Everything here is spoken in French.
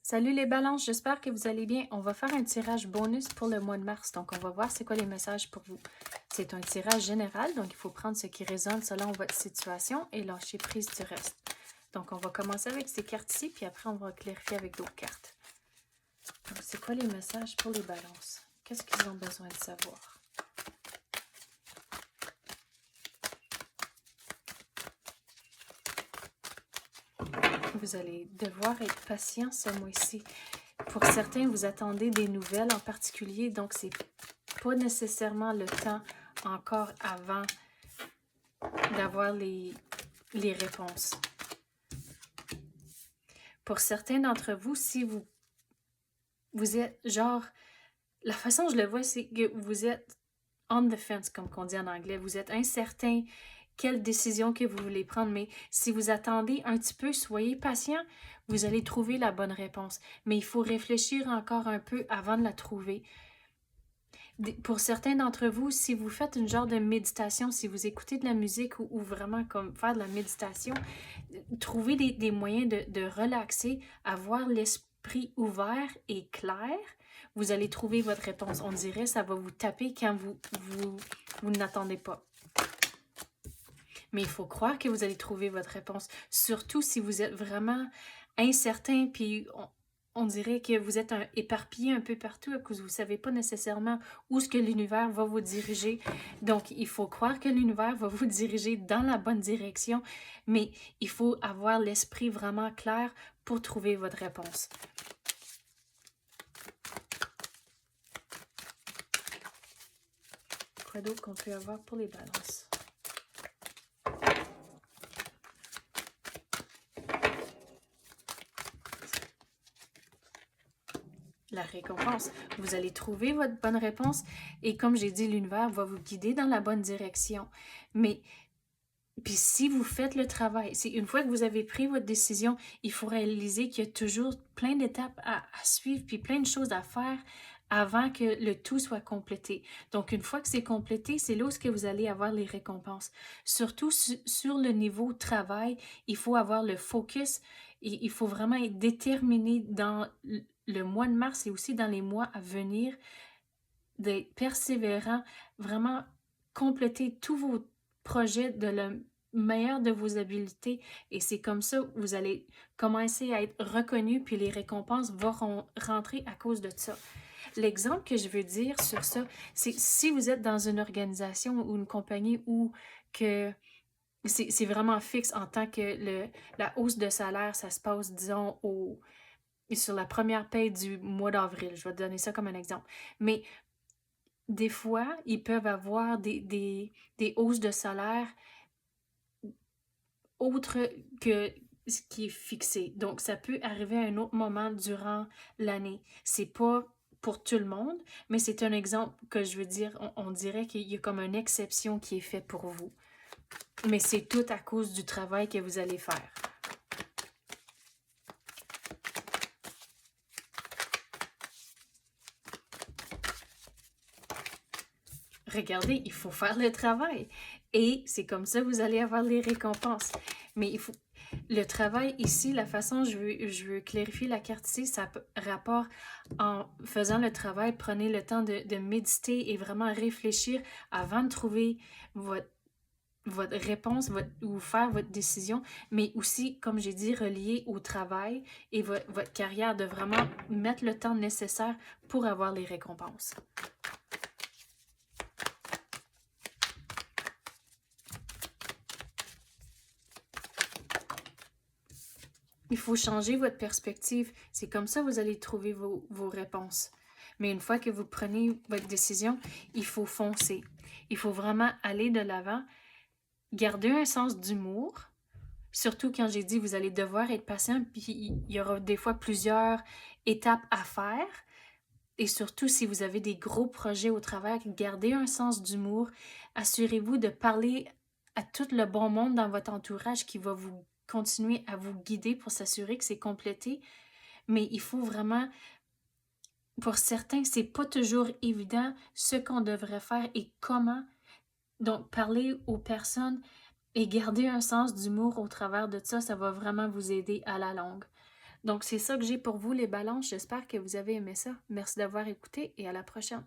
Salut les balances, j'espère que vous allez bien. On va faire un tirage bonus pour le mois de mars, donc on va voir c'est quoi les messages pour vous. C'est un tirage général, donc il faut prendre ce qui résonne selon votre situation et lâcher prise du reste. Donc on va commencer avec ces cartes-ci, puis après on va clarifier avec d'autres cartes. Donc c'est quoi les messages pour les balances? Qu'est-ce qu'ils ont besoin de savoir? Vous allez devoir être patient ce mois-ci. Pour certains, vous attendez des nouvelles en particulier, donc c'est pas nécessairement le temps encore avant d'avoir les réponses. Pour certains d'entre vous, si vous êtes genre, la façon dont je le vois, c'est que vous êtes on the fence, comme on dit en anglais. Vous êtes incertain quelle décision que vous voulez prendre, mais si vous attendez un petit peu, soyez patient, vous allez trouver la bonne réponse. Mais il faut réfléchir encore un peu avant de la trouver. Pour certains d'entre vous, si vous faites une genre de méditation, si vous écoutez de la musique ou vraiment comme faire de la méditation, trouvez des moyens de relaxer, avoir l'esprit ouvert et clair, vous allez trouver votre réponse. On dirait que ça va vous taper quand vous n'attendez pas. Mais il faut croire que vous allez trouver votre réponse, surtout si vous êtes vraiment incertain, puis on dirait que vous êtes éparpillé un peu partout, que vous ne savez pas nécessairement où est-ce que l'univers va vous diriger. Donc, il faut croire que l'univers va vous diriger dans la bonne direction, mais il faut avoir l'esprit vraiment clair pour trouver votre réponse. Quoi d'autre qu'on peut avoir pour les balances? La récompense. Vous allez trouver votre bonne réponse et comme j'ai dit, l'univers va vous guider dans la bonne direction. Mais, puis si vous faites le travail, c'est une fois que vous avez pris votre décision, il faut réaliser qu'il y a toujours plein d'étapes à suivre puis plein de choses à faire avant que le tout soit complété. Donc, une fois que c'est complété, c'est là où que vous allez avoir les récompenses. Surtout sur le niveau travail, il faut avoir le focus et il faut vraiment être déterminé dans le mois de mars et aussi dans les mois à venir, d'être persévérant, vraiment compléter tous vos projets de le meilleur de vos habiletés et c'est comme ça que vous allez commencer à être reconnu puis les récompenses vont rentrer à cause de ça. L'exemple que je veux dire sur ça, c'est si vous êtes dans une organisation ou une compagnie où que c'est vraiment fixe en tant que la hausse de salaire, ça se passe, disons, sur la première paye du mois d'avril. Je vais te donner ça comme un exemple. Mais des fois, ils peuvent avoir des hausses de salaire autres que ce qui est fixé. Donc, ça peut arriver à un autre moment durant l'année. C'est pas pour tout le monde, mais c'est un exemple que je veux dire. On dirait qu'il y a comme une exception qui est faite pour vous. Mais c'est tout à cause du travail que vous allez faire. Regardez, il faut faire le travail. Et c'est comme ça que vous allez avoir les récompenses. Mais il faut... Le travail ici, la façon je veux clarifier la carte ici, ça rapport en faisant le travail, prenez le temps de méditer et vraiment réfléchir avant de trouver votre réponse ou faire votre décision, mais aussi, comme j'ai dit, relié au travail et votre carrière, de vraiment mettre le temps nécessaire pour avoir les récompenses. Il faut changer votre perspective. C'est comme ça que vous allez trouver vos réponses. Mais une fois que vous prenez votre décision, il faut foncer. Il faut vraiment aller de l'avant, garder un sens d'humour. Surtout quand j'ai dit vous allez devoir être patient, puis il y aura des fois plusieurs étapes à faire. Et surtout, si vous avez des gros projets au travail, gardez un sens d'humour. Assurez-vous de parler à tout le bon monde dans votre entourage qui va vous continuer à vous guider pour s'assurer que c'est complété. Mais il faut vraiment, pour certains, c'est pas toujours évident ce qu'on devrait faire et comment. Donc, parler aux personnes et garder un sens d'humour au travers de ça, ça va vraiment vous aider à la longue. Donc, c'est ça que j'ai pour vous, les balances. J'espère que vous avez aimé ça. Merci d'avoir écouté et à la prochaine.